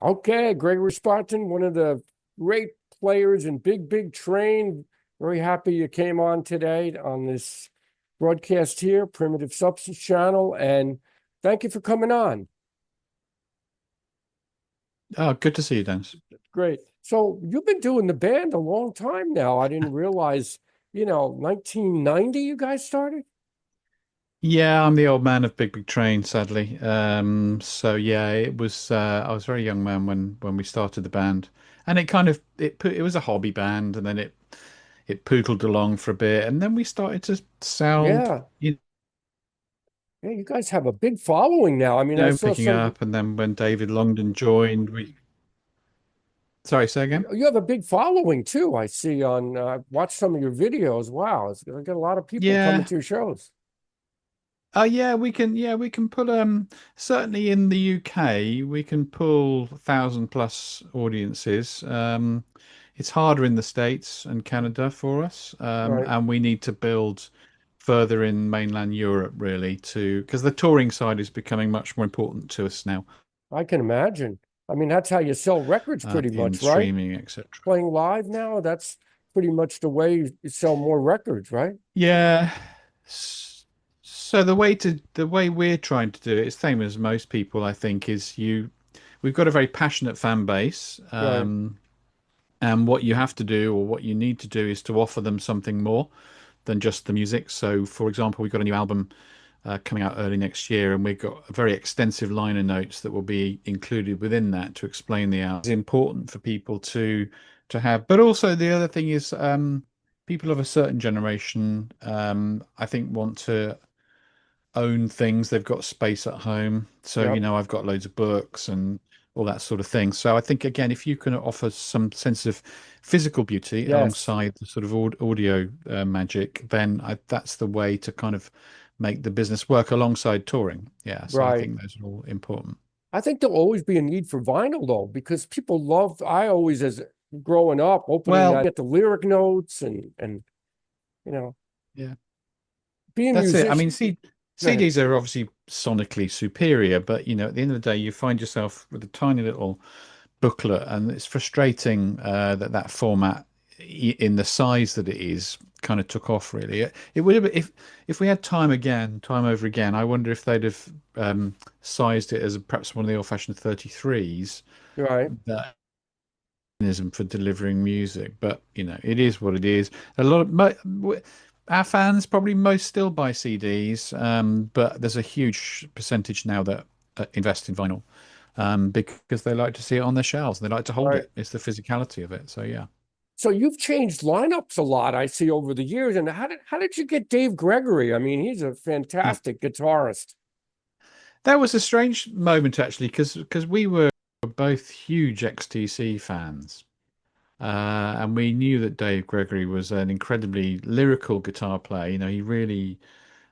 Okay, Gregory Spawton, one of the great players in Big Train. Very happy you came on today on this broadcast here, Primitive Substance Channel, and thank you for coming on. Oh, good to see you, Dennis. Great. So you've been doing the band a long time now. I didn't realize, 1990 you guys started? Yeah, I'm the old man of Big Train, sadly. So yeah, it was I was a very young man when we started the band, and it was a hobby band, and then it poodled along for a bit, and then we started to sound, Yeah. Yeah, you guys have a big following now. I mean, I saw picking some, up, and then when David Longdon joined, we sorry, say again. you have a big following too. I see on, watch some of your videos. Wow, it's got a lot of people coming Yeah. to your shows. Yeah, we can pull certainly in the UK we can pull 1,000 plus audiences. It's harder in the States and Canada for us. Right. And we need to build further in mainland Europe really to because the touring side is becoming much more important to us now, I can imagine. I mean, that's how you sell records pretty in much, right? streaming, etc. Playing live now, that's pretty much the way you sell more records, right? Yeah. So the way we're trying to do it is same as most people, I think, is we've got a very passionate fan base. Right. And what you have to do, or what you need to do, is to offer them something more than just the music. So, for example, we've got a new album coming out early next year, and we've got a very extensive liner notes that will be included within that to explain the album. It's important for people to have. But also the other thing is people of a certain generation, I think, want to own things. They've got space at home. So, Yep. I've got loads of books and all that sort of thing. So I think again, if you can offer some sense of physical beauty Yes. alongside the sort of audio magic, then that's the way to kind of make the business work alongside touring. Yeah. So I Right. think those are all important. I think there'll always be a need for vinyl though, because people love, I always, as growing up, opening Well, that, get the lyric notes and, you know, yeah, being a that's it. I musician. mean, Go ahead. CDs are obviously sonically superior, but at the end of the day, you find yourself with a tiny little booklet, and it's frustrating that format in the size that it is kind of took off. Really, it would have been, if we had time over again. I wonder if they'd have sized it as perhaps one of the old-fashioned 33s. Right. That mechanism for delivering music, but it is what it is. A lot of our fans probably most still buy CDs, but there's a huge percentage now that invest in vinyl because they like to see it on their shelves and they like to hold Right. it. It's the physicality of it. So yeah, So you've changed lineups a lot, I see, over the years. And how did you get Dave Gregory? I mean, he's a Uh, fantastic guitarist. that was a strange moment actually because we were both huge XTC fans. And we knew that Dave Gregory was an incredibly lyrical guitar player. He really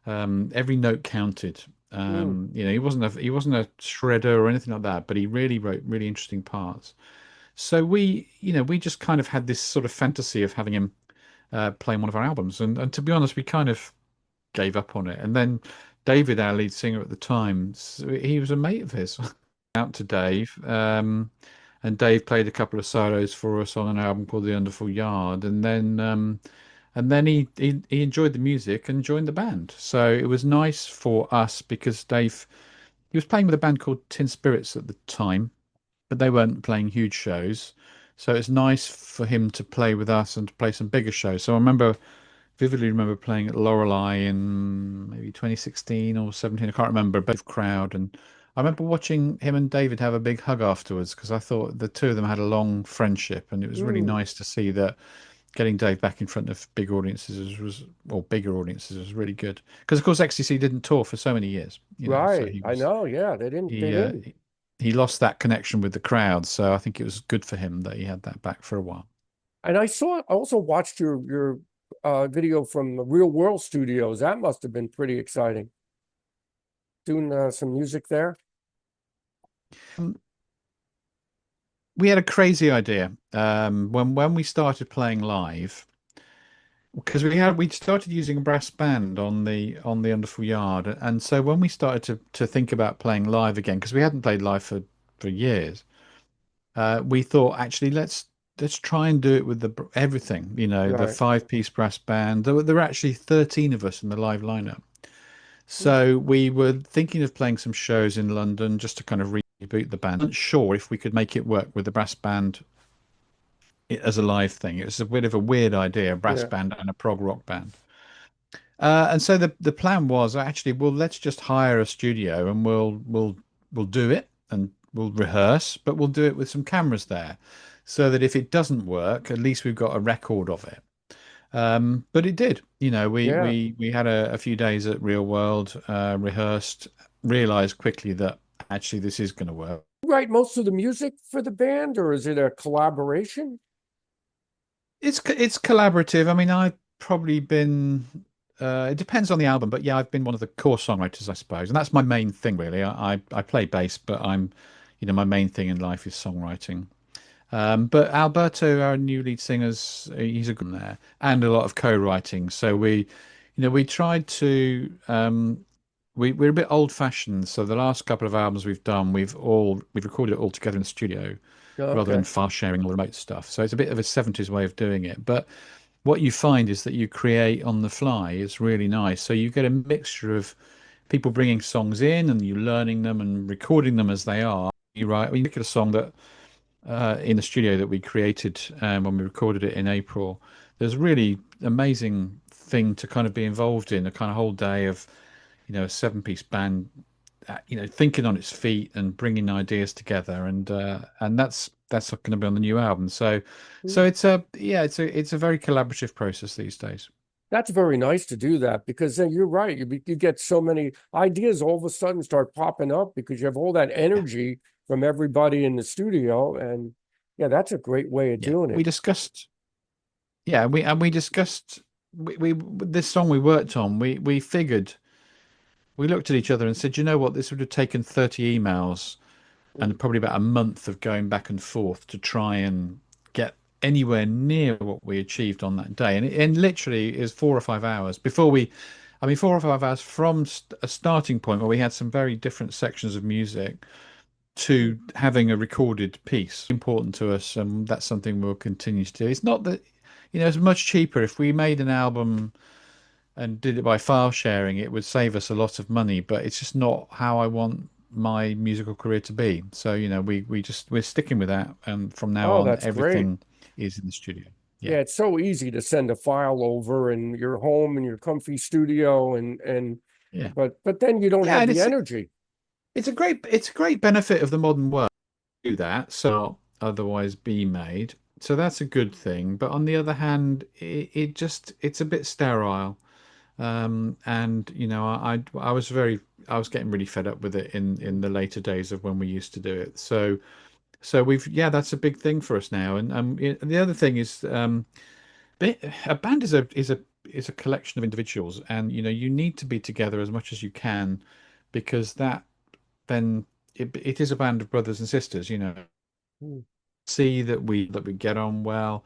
every note counted. Mm, He wasn't a shredder or anything like that, but he really wrote really interesting parts. So we just kind of had this sort of fantasy of having him playing one of our albums, and to be honest, we kind of gave up on it. And then David, our lead singer at the time, he was a mate of his. Out to Dave, and Dave played a couple of solos for us on an album called The Wonderful Yard, and then he enjoyed the music and joined the band. So it was nice for us because Dave he was playing with a band called Tin Spirits at the time, but they weren't playing huge shows. So it's nice for him to play with us and to play some bigger shows. So I vividly remember playing at Lorelei in maybe 2016 or 17. I can't remember, both crowd. And I remember watching him and David have a big hug afterwards because I thought the two of them had a long friendship, and it was really mm, nice to see that getting Dave back in front of big audiences or bigger audiences was really good. Because of course XTC didn't tour for so many years, so right. I know. Yeah, they didn't. They he uh, didn't. he lost that connection with the crowd. So I think it was good for him that he had that back for a while. And I also watched your video from the Real World Studios. That must have been pretty exciting. Doing some music there. Um, we had a crazy idea when we started playing live because we started using a brass band on the Wonderful Yard, and so when we started to think about playing live again because we hadn't played live for years, we thought actually let's try and do it with everything, the Right. five-piece brass band. There were actually 13 of us in the live lineup. Mm. So we were thinking of playing some shows in London just to kind of reboot the band. Not sure if we could make it work with the brass band as a live thing. It was a bit of a weird idea, a brass Yeah. band and a prog rock band. And so the plan was actually, well, let's just hire a studio and we'll do it and we'll rehearse, but we'll do it with some cameras there, so that if it doesn't work, at least we've got a record of it. But it did. Yeah. We had a few days at Real World, rehearsed, realized quickly that actually this is going to work. You write most of the music for the band, or is it a collaboration? It's collaborative. I mean, I've probably been. It depends on the album, but yeah, I've been one of the core songwriters, I suppose, and that's my main thing, really. I play bass, but my main thing in life is songwriting. But Alberto, our new lead singer's he's a good one there, and a lot of co-writing. So we tried to. We're a bit old-fashioned, so the last couple of albums we've done, we've recorded it all together in the studio rather than Okay. file sharing all the remote stuff. So it's a bit of a 70s way of doing it. But what you find is that you create on the fly. It's really nice. So you get a mixture of people bringing songs in and you learning them and recording them as they are. You look at a song that in the studio that we created when we recorded it in April. There's a really amazing thing to kind of be involved in, a kind of whole day of, a seven-piece band thinking on its feet and bringing ideas together, and that's going to be on the new album. So it's a very collaborative process these days. That's very nice to do that because then you're right. You get so many ideas all of a sudden start popping up because you have all that Yeah, energy from everybody in the studio. And yeah, that's a great way of yeah. doing We it. discussed, yeah, we discussed we this song we worked on. We figured we looked at each other and said, you know what, this would have taken 30 emails Mm. and probably about a month of going back and forth to try and get anywhere near what we achieved on that day. And literally is 4 or 5 hours before I mean, 4 or 5 hours from a starting point where we had some very different sections of music Mm. to having a recorded piece. Important to us, and that's something we'll continue to do. It's not that, it's much cheaper if we made an album and did it by file sharing, it would save us a lot of money, but it's just not how I want my musical career to be. So, we're sticking with that. And from now Oh, on, that's great. everything is in the studio. Yeah. Yeah, it's so easy to send a file over and you're home in your comfy studio and Yeah. but then you don't Yeah. have And the energy. it's a great benefit of the modern world to do that. So otherwise be made. So that's a good thing. But on the other hand, it's a bit sterile. And I was getting really fed up with it in the later days of when we used to do it. So that's a big thing for us now. And the other thing is, a band is a collection of individuals, and you need to be together as much as you can, because that then it is a band of brothers and sisters. Mm. See that we get on well.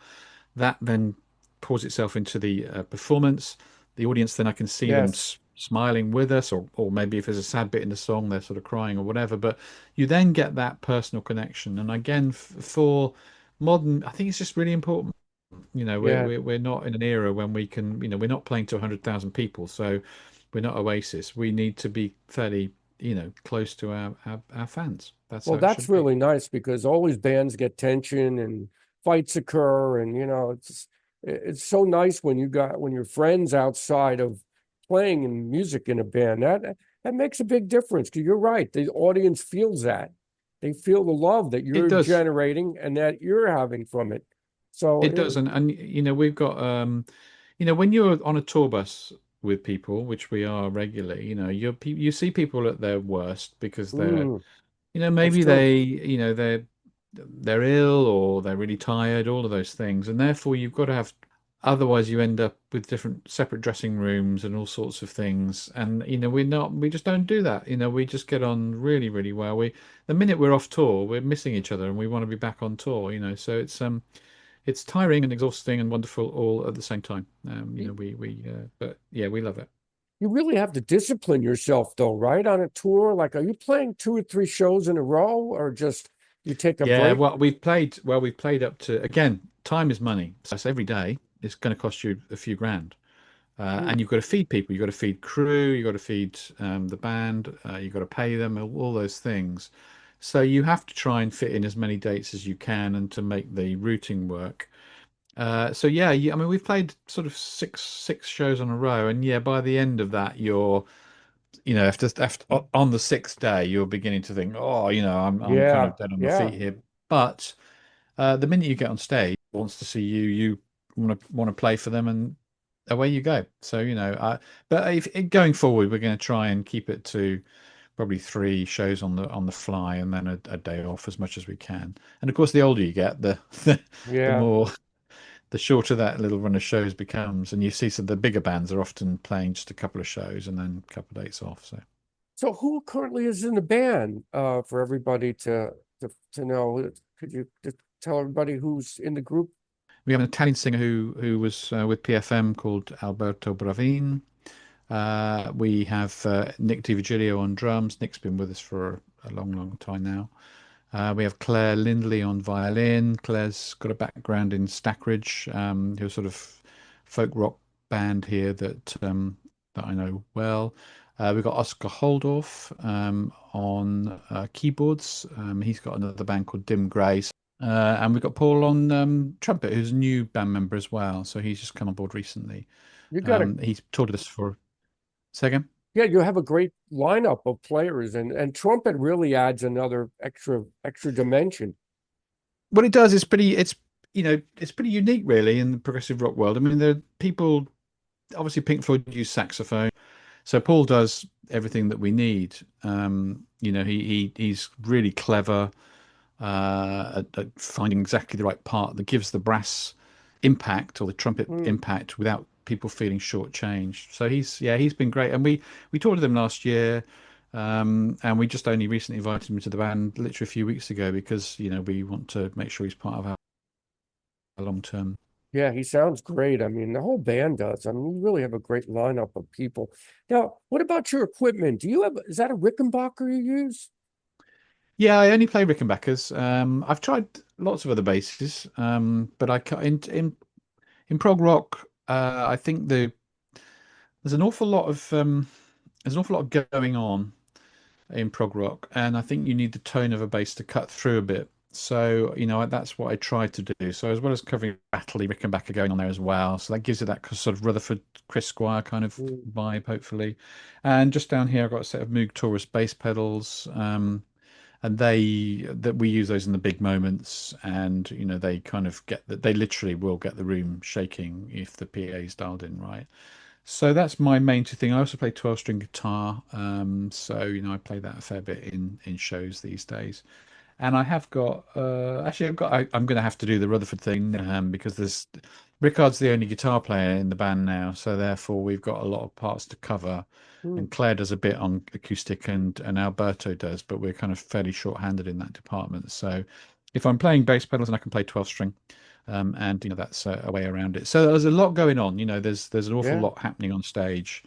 That then pours itself into the performance. The audience, then I can see them Yes. smiling with us, or maybe if there's a sad bit in the song, they're sort of crying or whatever. But you then get that personal connection. And again, for modern, I think it's just really important. Yeah. We're not in an era when we can, we're not playing to 100,000 people, so we're not Oasis. We need to be fairly, close to our fans. That's Well, how it that's should be. really nice because always bands get tension and fights occur, and it's so nice when when you're friends outside of playing and music in a band. That makes a big difference. Because you're right, the audience feels that. They feel the love that It you're does. generating and that you're having from it. So It does, and we've got when you're on a tour bus with people, which we are regularly, you see people at their worst because they're, mm, that's maybe true. they're ill or they're really tired, all of those things, and therefore you've got to have. Otherwise, you end up with different separate dressing rooms and all sorts of things, and we just don't do that. We just get on really, really well. The minute we're off tour, we're missing each other, and we want to be back on tour. So it's tiring and exhausting and wonderful all at the same time. But yeah, we love it. You really have to discipline yourself though, right? On a tour, like are you playing two or three shows in a row or just You take a Yeah, break? well, we've played up to, again, time is money. So that's every day. It's going to cost you a few grand. Hmm. And you've got to feed people. You've got to feed crew. You've got to feed the band. You've got to pay them, all those things. So you have to try and fit in as many dates as you can and to make the routing work. So yeah, I mean, we've played sort of six shows on a row, and yeah, by the end of that, after on the sixth day, you're beginning to think, oh, I'm kind Yeah, of dead on my yeah. feet here. But the minute you get on stage, wants to see you, you want to play for them, and away you go. So but going forward, we're going to try and keep it to probably three shows on the fly, and then a day off as much as we can. And of course, the older you get, the Yeah. more the shorter that little run of shows becomes. And you see, so the bigger bands are often playing just a couple of shows and then a couple of dates off. So So who currently is in the band, for everybody to know? Could you just tell everybody who's in the group? we have an Italian singer who was with PFM called Alberto Bravin. We have Nick DiVigilio on drums. Nick's been with us for a long, long time now. We have Claire Lindley on violin. Claire's got a background in Stackridge, who's sort of folk rock band here that I know well. We've got Oscar Holdorf on keyboards. He's got another band called Dim Grace. And we've got Paul on trumpet, who's a new band member as well. So he's just come on board recently. You got a He's toured with us for second. Yeah, you have a great lineup of players, and trumpet really adds another extra dimension. What it does is it's pretty unique really in the progressive rock world. I mean, there are people, obviously Pink Floyd use saxophone, so Paul does everything that we need. He's really clever at finding exactly the right part that gives the brass impact or the trumpet Hmm. impact without people feeling shortchanged. So he's been great, and we toured with him last year. And we just only recently invited him to the band literally a few weeks ago because we want to make sure he's part of our long term. Yeah, he sounds great. I mean, the whole band does. I mean, you really have a great lineup of people. Now, what about your equipment? Is that a Rickenbacker you use? Yeah, I only play Rickenbackers. I've tried lots of other basses, but in prog rock, I think there's an awful lot of there's an awful lot going on in prog rock, and I think you need the tone of a bass to cut through a bit. So, that's what I tried to do. So, as well as covering Battley, Rickenbacker going on there as well. So that gives it that sort of Rutherford Chris Squire kind of Mm. vibe, hopefully. And just down here, I've got a set of Moog Taurus bass pedals, and that we use those in the big moments, and they kind of they literally will get the room shaking if the PA is dialed in right. So that's my main two thing. I also play 12-string guitar. So I play that a fair bit in shows these days. And I have got actually I'm going to have to do the Rutherford thing because there's Rickard's the only guitar player in the band now, so therefore we've got a lot of parts to cover. Mm. And Claire does a bit on acoustic, and Alberto does, but we're kind of fairly short-handed in that department. So if I'm playing bass pedals and I can play 12-string, and that's a way around it. So there's a lot going on. There's an awful Yeah. lot happening on stage.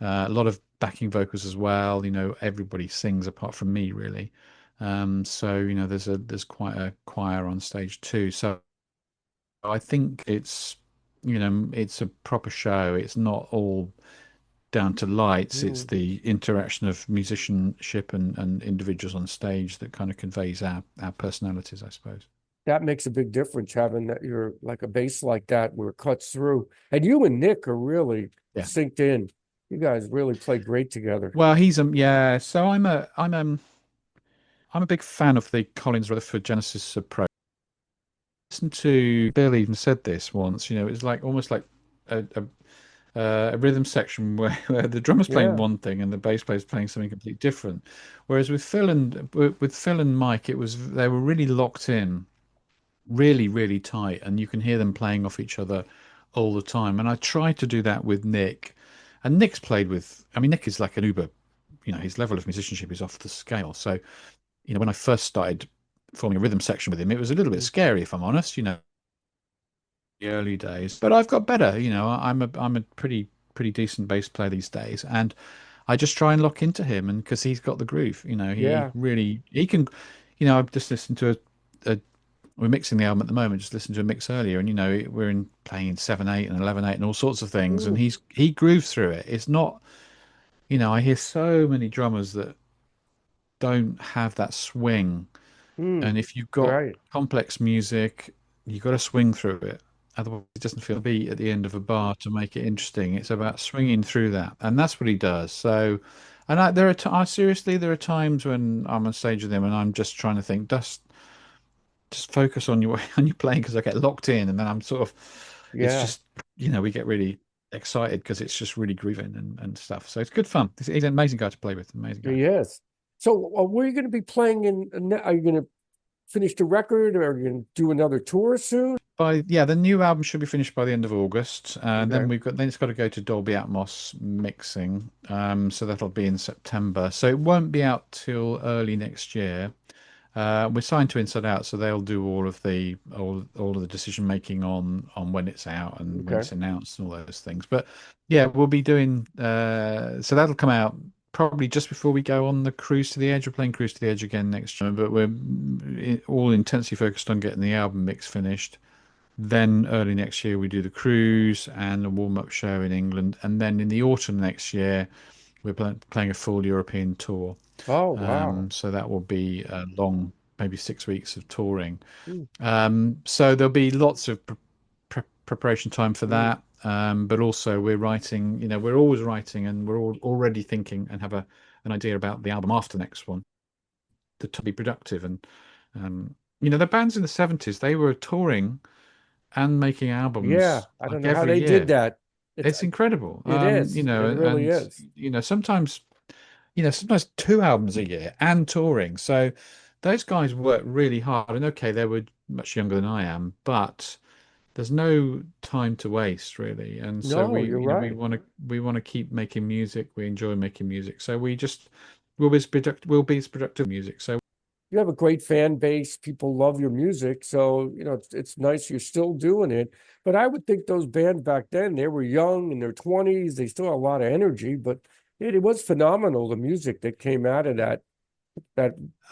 A lot of backing vocals as well. Everybody sings apart from me, really. So there's quite a choir on stage too. So I think it's a proper show. It's not all down to lights. It's Mm. the interaction of musicianship and individuals on stage that kind of conveys our personalities, I suppose. That makes a big difference having that you're like a bass like that where it cuts through. And you and Nick are really Yeah. synced in. You guys really play great together. Well, he's yeah. So I'm a big fan of the Collins Rutherford Genesis approach. Listen to Bill even said this once. It's like almost like a rhythm section where the drummer's playing Yeah. one thing and the bass player's playing something completely different. Whereas with Phil and Mike, they were really locked in, really, really tight, and you can hear them playing off each other all the time. And I tried to do that with Nick, and Nick's played with. I mean, Nick is like an uber. His level of musicianship is off the scale. So, when I first started forming a rhythm section with him, it was a little bit Mm. scary, if I'm honest. The early days, but I've got better. I'm a pretty decent bass player these days, and I just try and lock into him, and because he's got the groove, he Yeah. really he can. I've just listened to a we're mixing the album at the moment. Just listened to a mix earlier, and we're in playing in 7/8 and 11/8 and all sorts of things. And Mm, he grooves through it. It's not, I hear so many drummers that don't have that swing. mm, And if you've got right. complex music, you've got to swing through it. Otherwise, it doesn't feel a beat at the end of a bar to make it interesting. It's about swinging through that, and that's what he does. So, and there are seriously, there are times when I'm on stage with him, and I'm just trying to think, just focus on your on your playing because I get locked in, and then I'm sort of, it's Yeah, just, we get really excited because it's just really grooving and stuff. So it's good fun. He's an amazing guy to play with. Amazing guy. he is. So, where are you going to be playing are you going to finish the record, or are you going to do another tour soon? The new album should be finished by the end of August, and Okay, then it's got to go to Dolby Atmos mixing. So that'll be in September. So it won't be out till early next year. We're signed to Inside Out, so they'll do all of the decision making on when it's out and when okay, it's announced and all those things. But yeah, we'll be doing so that'll come out probably just before we go on the Cruise to the Edge. We're playing Cruise to the Edge again next year, but we're all intensely focused on getting the album mix finished. Then early next year we do the cruise and a warm-up show in England, and then in the autumn next year we're playing a full European tour. oh wow. So that will be a long, maybe 6 weeks of touring. Mm, So there'll be lots of preparation time for mm, that. But also we're writing, we're always writing, and we're already thinking and have an idea about the album after next one to be productive. And the bands in the 70s, they were touring and making yeah, albums I don't like know how every they did year. that. It's It's incredible. it is. It really And is. sometimes sometimes two albums a year and touring. So those guys work really hard. And okay, they were much younger than I am, but there's no time to waste really. And so No, you're right. we want to keep making music. We enjoy making music. So we'll be as productive music. So You have a great fan base. People love your music. So, it's nice you're still doing it. But I would think those bands back then, they were young in their 20s. They still had a lot of energy, but it was phenomenal, the music that came out of that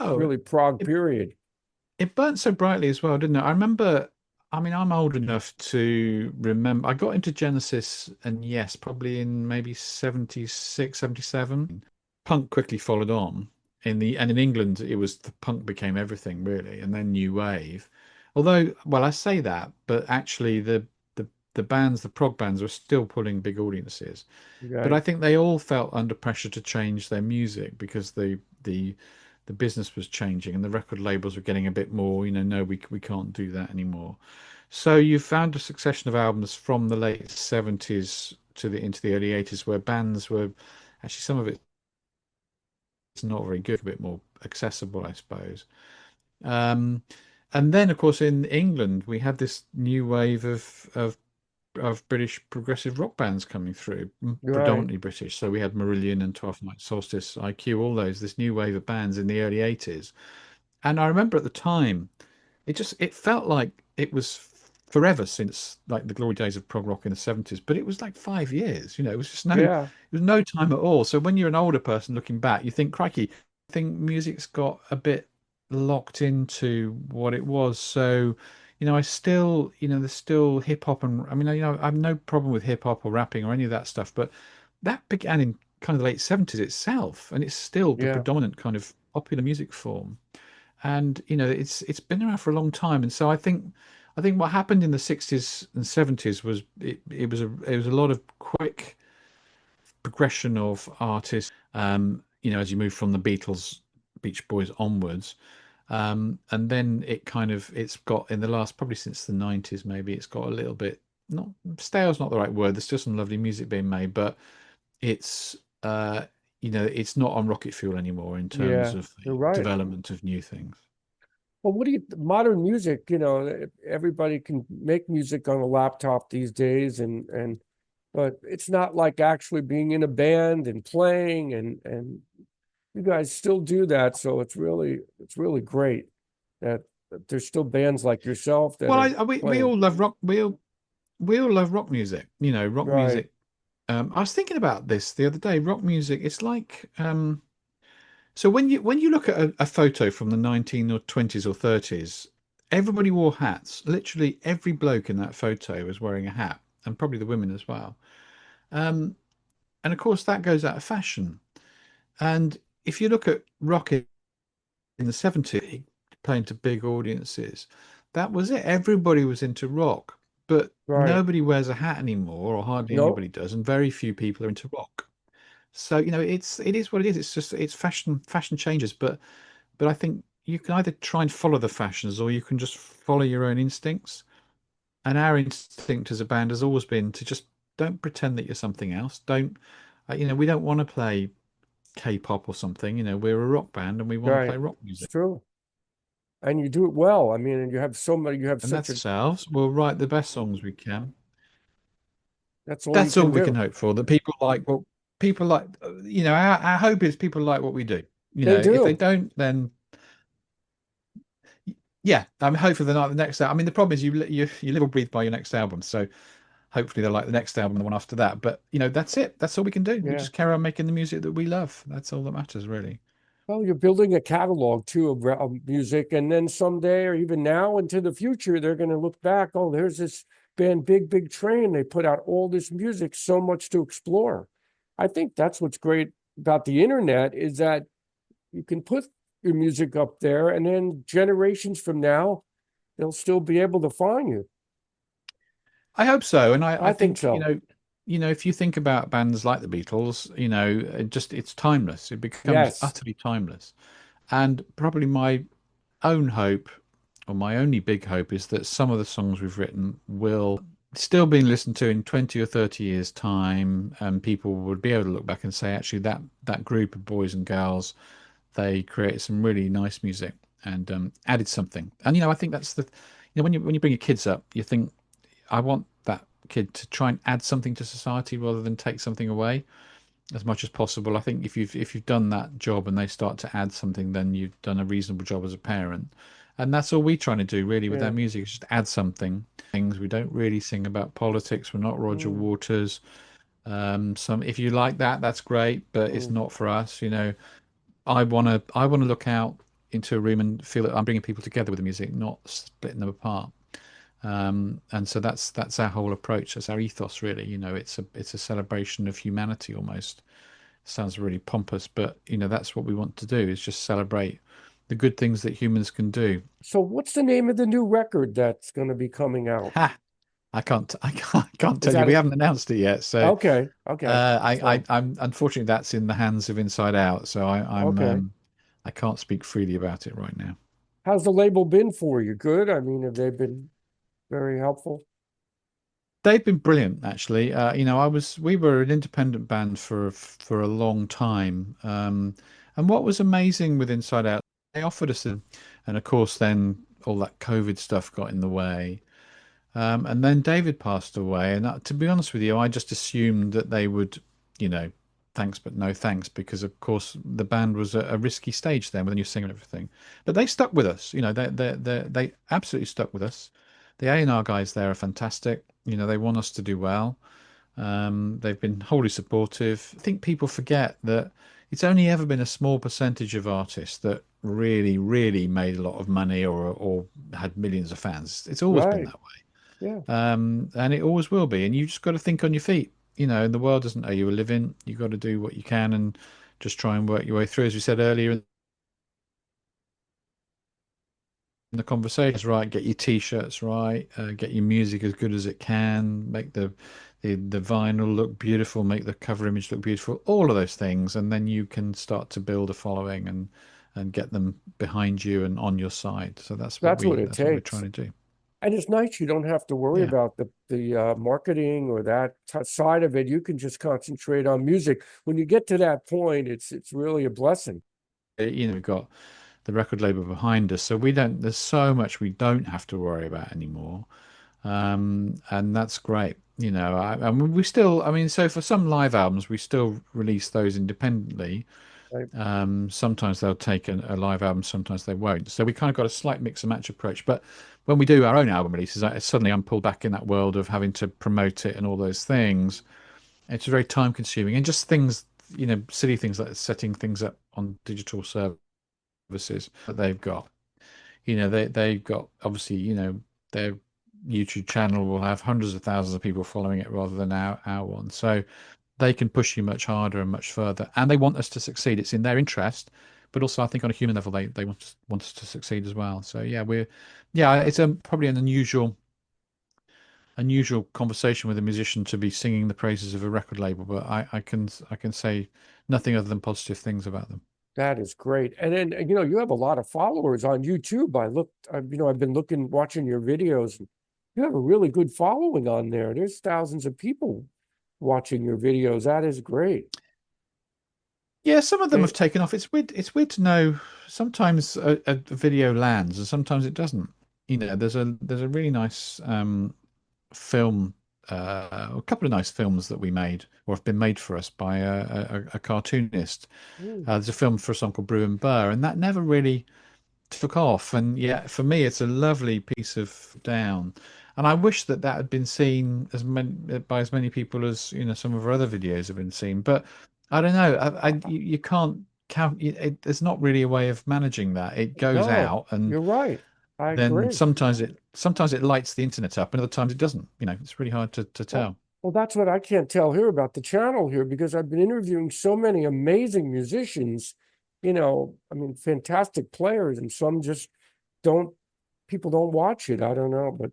oh, really prog period. it burnt so brightly as well, didn't it? I remember, I mean, I'm old enough to remember. I got into Genesis, and yes, probably in maybe 76, 77. Punk quickly followed on and in England, it was the punk became everything really, and then new wave. Although, well, I say that, but actually the bands, the prog bands, were still pulling big audiences. But I Right. think they all felt under pressure to change their music because the business was changing and the record labels were getting a bit more, no, we can't do that anymore. So you found a succession of albums from the late 70s to the into the early 80s where bands were actually some of it's not very good, a bit more accessible, I suppose. Um, and then, of course, in England, we had this new wave of British progressive rock bands coming through, Right. predominantly British. So we had Marillion and 12 Night Solstice, IQ, all those, this new wave of bands in the early 80s. And I remember at the time, it felt like it was forever since like the glory days of prog rock in the 70s, but it was like 5 years, it was just Yeah. it was no time at all. So when you're an older person looking back, you think, crikey, I think music's got a bit locked into what it was. So, I still, there's still hip hop and I mean, I have no problem with hip hop or rapping or any of that stuff, but that began in kind of the late 70s itself, and it's still the Yeah. predominant kind of popular music form. And it's been around for a long time. And so I think what happened in the 60s and 70s was it was a lot of quick progression of artists, as you move from the Beatles, Beach Boys onwards. And then it's got in the last, probably since the 90s, maybe it's got a little bit, not stale's not the right word. There's still some lovely music being made, but it's, it's not on rocket fuel anymore in terms Yeah. of You're the right. development of new things. Well, modern music, everybody can make music on a laptop these days, but it's not like actually being in a band and playing, and you guys still do that. So it's really great that there's still bands like yourself that Well, are we playing. all love rock. We all love rock music. Rock Right. music. I was thinking about this the other day. Rock music. It's like So when you look at a photo from the 19 or 20s or 30s, everybody wore hats. Literally every bloke in that photo was wearing a hat, and probably the women as well. Um, and of course that goes out of fashion. And if you look at rock in the 70s, playing to big audiences, that was it. Everybody was into rock, but Right. nobody wears a hat anymore, or hardly No, anybody does, and very few people are into rock. So, it is what it is. It's just it's fashion changes, but I think you can either try and follow the fashions or you can just follow your own instincts. And our instinct as a band has always been to just don't pretend that you're something else. Don't, we don't want to play K-pop or something. We're a rock band and we want to right. play rock It's music. true. And you do it well. I mean, and you have so many, you have And such that's a, ourselves. We'll write the best songs we can. that's all you That's all can we can do. hope for. That people like what people like. Our hope is people like what we do. They If they do. don't, then yeah, I'm hopeful they're not the next. I mean, the problem is you live or breathe by your next album. So hopefully they'll like the next album, the one after that. But that's it. That's all we can do. We Yeah. just carry on making the music that we love. That's all that matters, really. Well, you're building a catalog too of music, and then someday, or even now into the future, they're going to look back. Oh, there's this band, Big Big Train. They put out all this music, so much to explore. I think that's what's great about the internet is that you can put your music up there, and then generations from now, they'll still be able to find you. I hope so. And I I think think, so. if you think about bands like the Beatles, it's timeless. It becomes Yes. utterly timeless. And probably my own hope, or my only big hope, is that some of the songs we've written will still be listened to in 20 or 30 years' time, and people would be able to look back and say, actually, that group of boys and girls, they created some really nice music and added something. And I think that's when you bring your kids up, you think, I want that kid to try and add something to society rather than take something away as much as possible. I think if you've done that job and they start to add something, then you've done a reasonable job as a parent. And that's all we're trying to do really with our Yeah. music, is just add something. Things we don't really sing about politics. We're not Roger Mm, Waters. Some if you like that, that's great, but it's mm. not for us. I wanna look out into a room and feel that I'm bringing people together with the music, not splitting them apart. And so that's our whole approach. That's our ethos, really. It's a celebration of humanity almost. Sounds really pompous, but that's what we want to do, is just celebrate the good things that humans can do. So, what's the name of the new record that's going to be coming out? Ha! I can't Is tell you. that We it? haven't announced it yet. So Okay. Okay. So, I'm unfortunately that's in the hands of Inside Out. So okay. I can't speak freely about it right now. How's the label been for you? Good. I mean, have they been very helpful? They've been brilliant, actually. We were an independent band for a long time, and what was amazing with Inside Out, they offered us and of course then all that COVID stuff got in the way, and then David passed away, and to be honest with you, I just assumed that they would, you know, thanks but no thanks, because of course the band was a risky stage then with a new singer and everything, but they stuck with us. They absolutely stuck with us. The A&R guys there are fantastic. They want us to do well. They've been wholly supportive. I think people forget that it's only ever been a small percentage of artists that really, really made a lot of money or had millions of fans. It's always been Right. that way. Yeah. And it always will be. And you just got to think on your feet. And the world doesn't owe you a living. You got to do what you can and just try and work your way through. As we said earlier in the conversations, right? Get your t-shirts right, get your music as good as it can, make the vinyl look beautiful, make the cover image look beautiful, all of those things, and then you can start to build a following and get them behind you and on your side. So that's what That's what we it that's what we're takes. trying to do. And it's nice you don't have to worry Yeah. about the marketing or that side of it. You can just concentrate on music. When you get to that point, it's really a blessing. We've got the record label behind us, so we don't. There's so much we don't have to worry about anymore, and that's great. And we still. I mean, so for some live albums, we still release those independently. Right? Sometimes they'll take a live album, sometimes they won't. So we kind of got a slight mix and match approach. But when we do our own album releases, suddenly I'm pulled back in that world of having to promote it and all those things. It's very time consuming, and just silly things like setting things up on digital services that they've got. They've got, obviously, their YouTube channel will have hundreds of thousands of people following it rather than our one. So they can push you much harder and much further, and they want us to succeed. It's in their interest, but also I think on a human level they want us to succeed as well. So yeah, it's probably an unusual conversation with a musician to be singing the praises of a record label, but I can say nothing other than positive things about them. That is great. And then, you have a lot of followers on YouTube. I've been watching your videos. You have a really good following on there. There's thousands of people watching your videos. That is great. Yeah, some of them have taken off. It's weird. It's weird to know. Sometimes a video lands, and sometimes it doesn't. There's a really nice film, a couple of nice films that we made or have been made for us by a cartoonist. There's a film for a song called Brew and Burr, and that never really took off. And yeah, for me, it's a lovely piece of down. And I wish that had been seen by as many people as some of our other videos have been seen. But I don't know. You can't count. There's not really a way of managing that. It goes out, and you're right. I then agree. sometimes it lights the internet up, and other times it doesn't. It's really hard to tell. Well, that's what I can't tell here about the channel here, because I've been interviewing so many amazing musicians, fantastic players, and some just people don't watch it. I don't know, but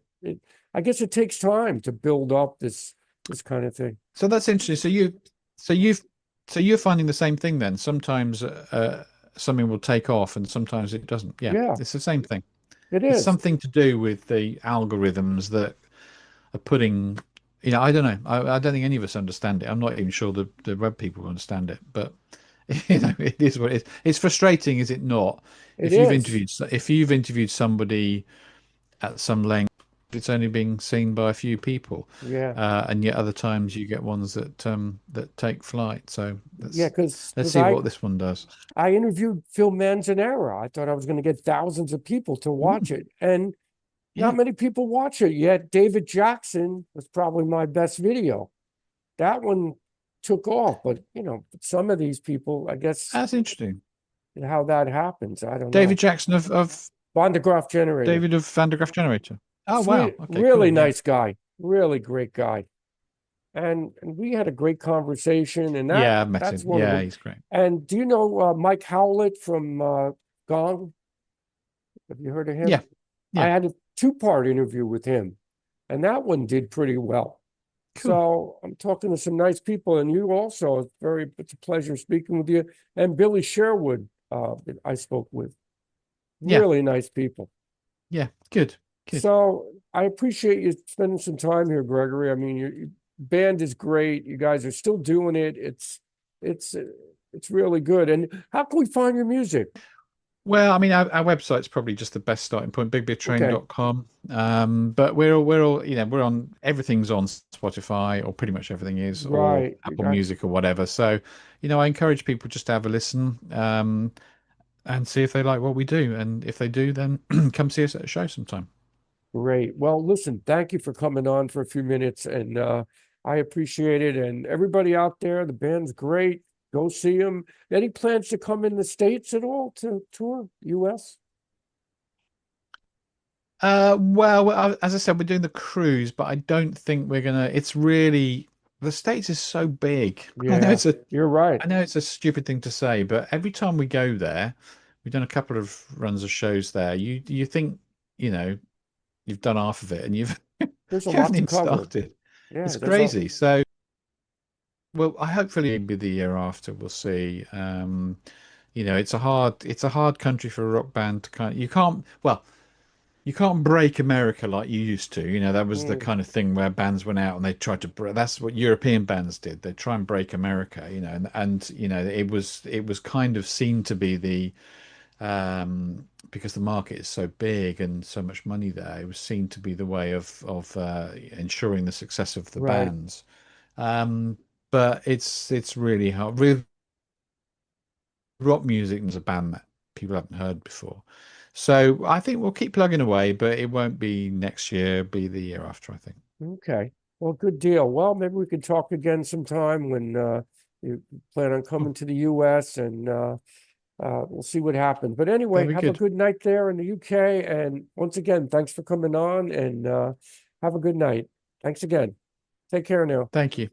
I guess it takes time to build up this kind of thing. So that's interesting. So you're finding the same thing then. Sometimes something will take off, and sometimes it doesn't. Yeah, it's the same thing. It It's is. something to do with the algorithms that are putting. I don't know. I don't think any of us understand it. I'm not even sure the web people understand it, but it is what it is. It's frustrating, is it not? It If you've interviewed somebody at some length, it's only being seen by a few people. Yeah. And yet other times you get ones that take flight. So because let's see what this one does. I interviewed Phil Manzanera. I thought I was going to get thousands of people to watch it, and not many people watch it yet. David Jackson was probably my best video. That one took off, but some of these people, I guess That's interesting. how that happens. I don't know. David Jackson of Van der Graaf Generator. David of Van der Graaf Generator. Oh, Sweet, wow. Okay, really cool. nice guy. Really great guy. And we had a great conversation. And I've met that's him. one of them. He's great. And do you know Mike Howlett from Gong? Have you heard of him? Yeah. I had a 2-part interview with him, and that one did pretty well. Cool. So I'm talking to some nice people, and you also. It's a pleasure speaking with you. And Billy Sherwood, I spoke with. Really nice people. Yeah, good. So I appreciate you spending some time here, Gregory. I mean, your band is great. You guys are still doing it. It's really good. And how can we find your music? Well, I mean, our website's probably just the best starting point, bigbigtrain.com. But we're all, we're on, everything's on Spotify, or pretty much everything is, or Apple Music or whatever. So, I encourage people just to have a listen, and see if they like what we do. And if they do, then come see us at a show sometime. Great. Well, listen, thank you for coming on for a few minutes, and I appreciate it. And everybody out there, the band's great. Go see them. Any plans to come in the States at all to tour US? Well, as I said, we're doing the cruise, but I don't think we're gonna. It's really, the States is so big. Yeah, you're right. I know it's a stupid thing to say, but every time we go there, we've done a couple of runs of shows there. You think you've done half of it, and There's a you lot haven't to even cover. started. Yeah, it's crazy. So, well, I hopefully maybe the year after we'll see. It's a hard country for a rock band to you can't break America like you used to. That was the kind of thing where bands went out and they tried to break. That's what European bands did. They try and break America. And it was kind of seen to be the because the market is so big and so much money there. It was seen to be the way of ensuring the success of the bands. But it's really hard. Real rock music is a band that people haven't heard before. So I think we'll keep plugging away, but it won't be next year, it'll be the year after, I think. Okay. Well, good deal. Well, maybe we could talk again sometime when you plan on coming to the US, and we'll see what happens. But anyway, That'd be have a good. good night there in the UK. And once again, thanks for coming on, and have a good night. Thanks again. Take care now. Thank you.